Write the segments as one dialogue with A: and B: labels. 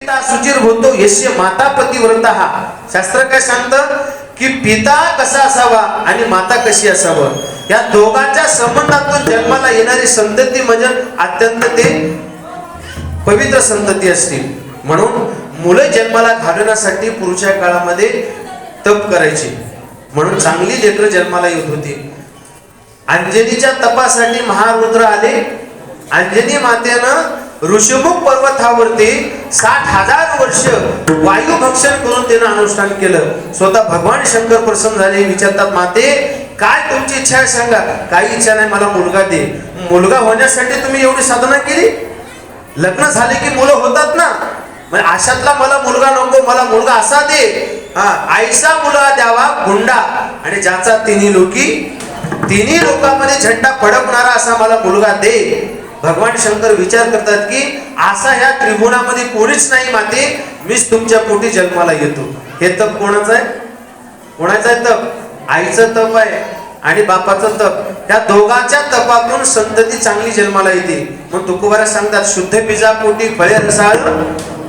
A: पिता सुचिर होतो यस्य माता पतिव्रता. शास्त्र काय सांगतं की पिता कसा असावा आणि माता कशी असावं, या दोघांच्या संबंधातून जन्माला येणारी संतती म्हणजे अत्यंत ते पवित्र संतती असते. म्हणून मुलं जन्माला घालण्यासाठी पुरुषा काळामध्ये तप करायचे, म्हणून चांगली लेकरं जन्माला येत होती. अंजनीच्या तपासाठी महारुद्र आले. अंजनी मातेनं ऋषमुख पर्वतावरती 60,000 वर्ष वायू भक्षण करून त्यानं अनुष्ठान केलं. स्वतः भगवान शंकर प्रसन्न झाले. विचारतात, माते काय तुमची इच्छा आहे सांगा. काही इच्छा नाही, मला मुलगा दे. मुलगा होण्यासाठी तुम्ही एवढी साधना केली. लग्न झाले की मुलं होतात ना, म्हणजे अशातला मला मुलगा नको, मला मुलगा असा दे. आईचा मुलगा द्यावा गुंडा, आणि ज्याचा तिन्ही लोकांमध्ये झंडा फडकणारा असा मला मुलगा दे. भगवान शंकर विचार करतात की असा ह्या त्रिभुवनामध्ये कोणीच नाही माते, मीच तुमच्या पोटी जन्माला येतो. हे तप कोणाचं आहे? कोणाचं आहे तप? आईचं तप आहे आणि बापाचं तप. या दोघांच्या तपातून संतती चांगली जन्माला येते. मग तुकोबारा सांगतात, शुद्ध बीजा पोटी फळे रसाळ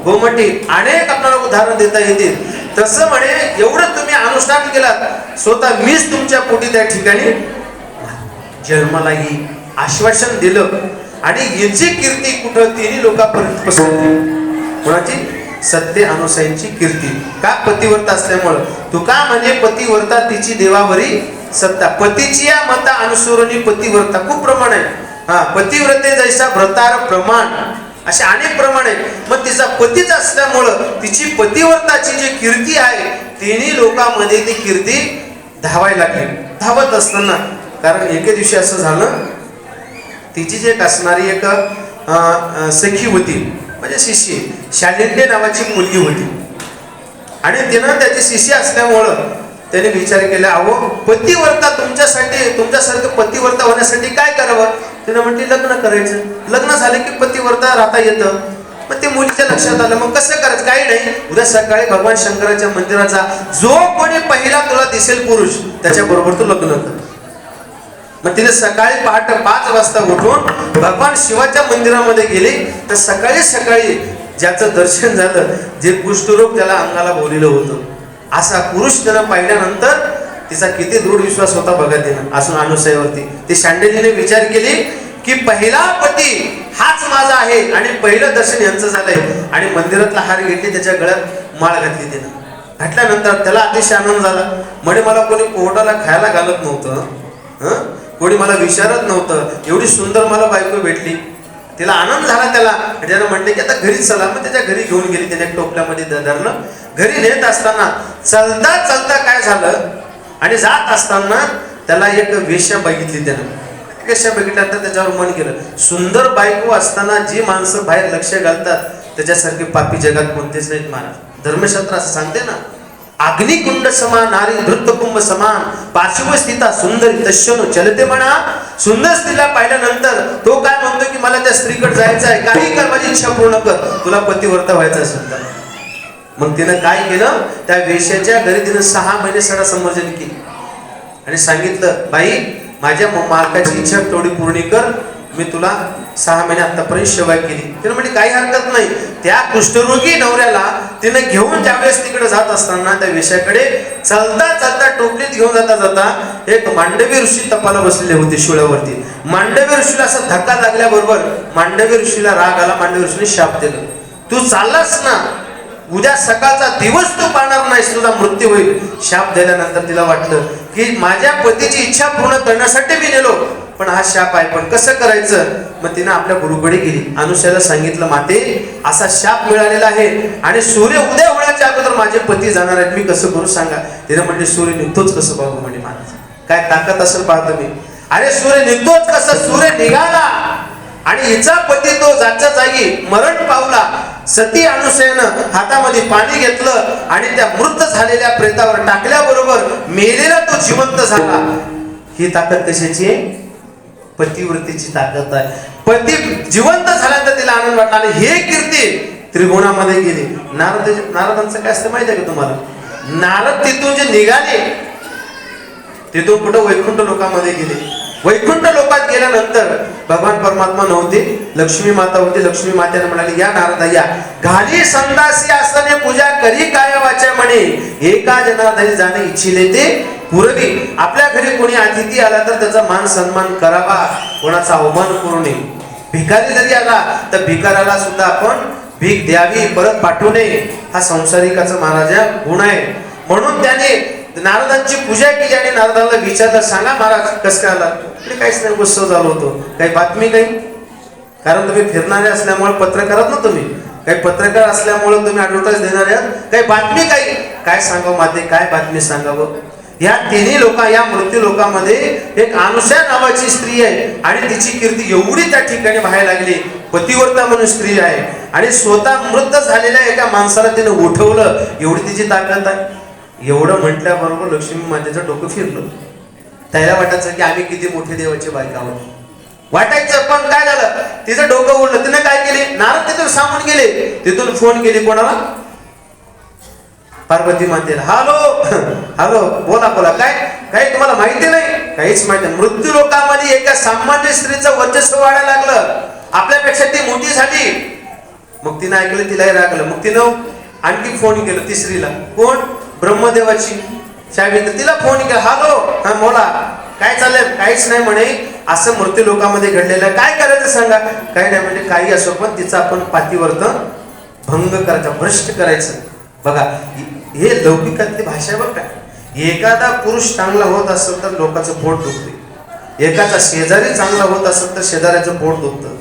A: गोमटी. अनेक आपल्याला उदाहरण देता येतील. तसं म्हणे एवढं तुम्ही अनुष्ठान केलात, स्वतः मीच तुमच्या पोटी त्या ठिकाणी जन्माला येईल आश्वासन दिलं. आणि याची कीर्ती कुठं तिन्ही लोकांपर्यंत पसरली. कोणाची? सत्य अनुसयांची कीर्ती. का? पतिव्रता असल्यामुळं. तुका म्हणजे पतिव्रता तिची देवावरी सत्ता. पतीची या मता अनुसरणी पतिव्रता खूप प्रमाण आहे. पतिव्रते जैसा व्रतार प्रमाण, असे अनेक प्रमाण आहेत. मग तिचा पतीच असल्यामुळं तिची पतिव्रताची जी कीर्ती आहे तिन्ही लोकांमध्ये ती कीर्ती धावायला लागली. धावत असताना, कारण एके दिवशी असं झालं, तिची जी एक असणारी एक सखी होती, म्हणजे शिष्य, शालिंडे नावाची मुलगी होती. आणि तिनं त्याची शिष्य असल्यामुळं त्याने विचार केला, अहो पतिव्रता तुमच्यासाठी, तुमच्यासारखं पतिव्रता होण्यासाठी काय करावं? तिनं म्हटली, लग्न करायचं. लग्न झालं की पतिव्रता राहता येतं. मग ते मुलीच्या लक्षात आलं, मग कसं करायचं? काही नाही, उद्या सकाळी भगवान शंकराच्या मंदिराचा जो कोणी पहिला तुला दिसेल पुरुष त्याच्या बरोबर तू लग्न कर. मग तिने सकाळी पहाटे 5 वाजता उठून भगवान शिवाच्या मंदिरामध्ये गेली. तर सकाळी ज्याचं दर्शन झालं, जे कुष्ठरोग त्याला अंगाला बोललेलं होतं, असा पुरुष त्याला पाहिल्यानंतर तिचा किती दृढ विश्वास होता बघा तिनं असून अनुसयावरती. ती शांडिलीने विचार केली की पहिला पती हाच माझा आहे आणि पहिलं दर्शन यांचं झालंय. आणि मंदिरातला हार घेतली, त्याच्या गळ्यात माळ घातली. तिनं घातल्यानंतर त्याला अतिशय आनंद झाला. म्हणे मला कोणी पोटाला खायला घालत नव्हतं, कोणी मला विचारत नव्हतं, एवढी सुंदर मला बायको भेटली. तिला आनंद झाला. त्यानं म्हटलं की आता घरी चला. मग त्याच्या घरी घेऊन गेली. त्याने टोपल्यामध्ये धरलं. घरी नेत असताना चालता काय झालं, आणि जात असताना त्याला एक वेश्या बघितली. त्यानं वेश्या बघितल्यानंतर त्याच्यावर मन केलं. सुंदर बायको असताना जी माणसं बाहेर लक्ष घालतात त्याच्यासारखे पापी जगात कोणतेच नाहीत महाराज. धर्मशास्त्र असं सांगते ना, अग्निकुंड समान नारी धृतकुंभ समान पार्श्व स्थिता सुंदरी तस्यनो चलते म्हणा. सुंदर स्त्रीला पाहिल्यानंतर तो काय म्हणतो की मला त्या स्त्रीकडे जायचं आहे, काही कर, माझी इच्छा पूर्ण कर, तुला पतिव्रता व्हायचं असेल तर. मग तिनं काय केलं, त्या वेश्याच्या घरी तिनं 6 महिने सडा संवर्जन केली आणि सांगितलं, बाई माझ्या मालकाची इच्छा थोडी पूर्ण कर, मी तुला 6 महिने आतापर्यंत सेवा केली. तिने म्हणजे काही हरकत नाही. त्या कुष्ठरोगी नवऱ्याला तिने घेऊन ज्यावेळेस तिकडे जात असताना त्या वेश्याकडे चालता टोपलीत घेऊन जाता एक मांडवी ऋषी तपाला बसलेले होते शिवळ्यावरती. मांडवी ऋषीला असा धक्का लागल्याबरोबर मांडवी ऋषीला राग आला. मांडवी ऋषीने शाप दिला, तू चाललास ना, उद्या सकाळचा दिवस तू पाहणार नाहीस, तुझा मृत्यू होईल. शाप दिल्यानंतर तिला वाटलं की माझ्या पतीची इच्छा पूर्ण करण्यासाठी मी नेलो, पण हा शाप आहे, पण कसं करायचं? मग तिने आपल्या गुरुकडे गेली. अनुसयाला सांगितलं, माते असा शाप मिळालेला आहे आणि सूर्य उदय होण्याच्या अगोदर माझे पती जाणार आहेत, मी कसं करू सांगा. तिने म्हटले, सूर्य निघतोच कसं बघू म्हणे महाराज, काय ताकद असेल पाहतो मी. अरे सूर्य निघतोच कसं? सूर्य निघाला आणि हिचा पती तो जागच्या जागी मरण पावला. सती अनुसयानं हातामध्ये पाणी घेतलं आणि त्या मृत झालेल्या प्रेतावर टाकल्याबरोबर मेलेला तो जिवंत झाला. ही ताकद कशाची आहे? पतिव्रतेची ताकद आहे. पती जिवंत झाल्यानंतर तिला आनंद वाटला आणि हे कीर्ती त्रिभुवनामध्ये गेली. नारदांचं काय असतं माहिती आहे का तुम्हाला? नारद तिथून जे निघाले तिथून कुठं वैकुंठ लोकांमध्ये गेले. वैकुंठ लोकात गेल्यानंतर भगवान परमात्मा नव्हते, लक्ष्मी माता होती. लक्ष्मी मातेने म्हणाली, या नारदा या, घाली संदासी आसने पूजा करी काय वाचा म्हणे, एका जनार्दनी जाणे इच्छिले ते पुरवी. आपल्या घरी कोणी अतिथी आला तर त्याचा मान सन्मान करावा, कोणाचा अवमान करू नये. भिकारी जरी आला तर भिकाऱ्याला सुद्धा आपण भीक द्यावी, परत पाठवू नये. हा संसारिकाचा महाराजा गुण आहे. म्हणून त्याने नारदांची पूजा केली आणि नारदाला विचारलं, सांगा महाराज कसं काय आला? काहीच नाही, गुस्सा झालो होतो. काही बातमी काही? कारण तुम्ही फिरणारे असल्यामुळे पत्रकारात ना, तुम्ही काही पत्रकार असल्यामुळे तुम्ही ऍडव्हर्टाईज देणारे आहात. काही बातमी काही? काय सांगावं माते, काय बातमी सांगावं? या तिन्ही लोक, या मृत्यू लोकांमध्ये एक अनुषा नावाची स्त्री आहे आणि तिची कीर्ती एवढी त्या ठिकाणी व्हायला लागली. पतिव्रता म्हणून स्त्री आहे आणि स्वतः मृत झालेल्या एका माणसाला तिने उठवलं, एवढी तिची ताकद आहे. एवढं म्हटल्याबरोबर लक्ष्मी मातेचं डोकं फिरलं. त्याला वाटायचं की आम्ही किती मोठे देवाचे बायका आहोत, वाटायचं. पण काय झालं, तिचं डोकं उडलं. तिने काय केले, नारद तिथून सांगून गेले. तिथून फोन केली कोणाला? पार्वती मातेला. हॅलो हॅलो, बोला बोला, काय काही तुम्हाला माहिती नाही? काहीच माहिती नाही. मृत्यू लोकांमध्ये एका सामान्य स्त्रीचं वर्चस्व वाढायला लागलं, आपल्यापेक्षा ती मोठी झाली. मग तिने ऐकलं, तिलाही रागलं. मग तिनं आणखी फोन केलं तिसरीला. कोण? ब्रह्मदेवाची सावित्री. तिला फोन केला. हॅलो, हा बोला, काय चाललंय? काहीच नाही म्हणे, असं मृत्यू लोकांमध्ये घडलेलं आहे, काय करायचं सांगा? काही नाही म्हणजे काही असो, पण तिचं आपण पातिवर्तन भंग करायचं, भ्रष्ट करायचं. बघा, हे लौकिकातली भाषा बघ. काय एखादा पुरुष चांगला होत असेल तर लोकांचं पोट दुखते, एखादा शेजारी चांगला होत असेल तर शेजाऱ्याचं पोट दुखतं,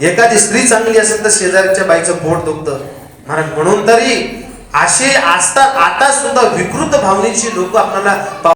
A: एखादी स्त्री चांगली असेल तर शेजाऱ्याच्या बाईचं पोट दुखतं. महाराज, म्हणून तरी असे असतात. आता सुद्धा विकृत भावनेची लोक आपल्याला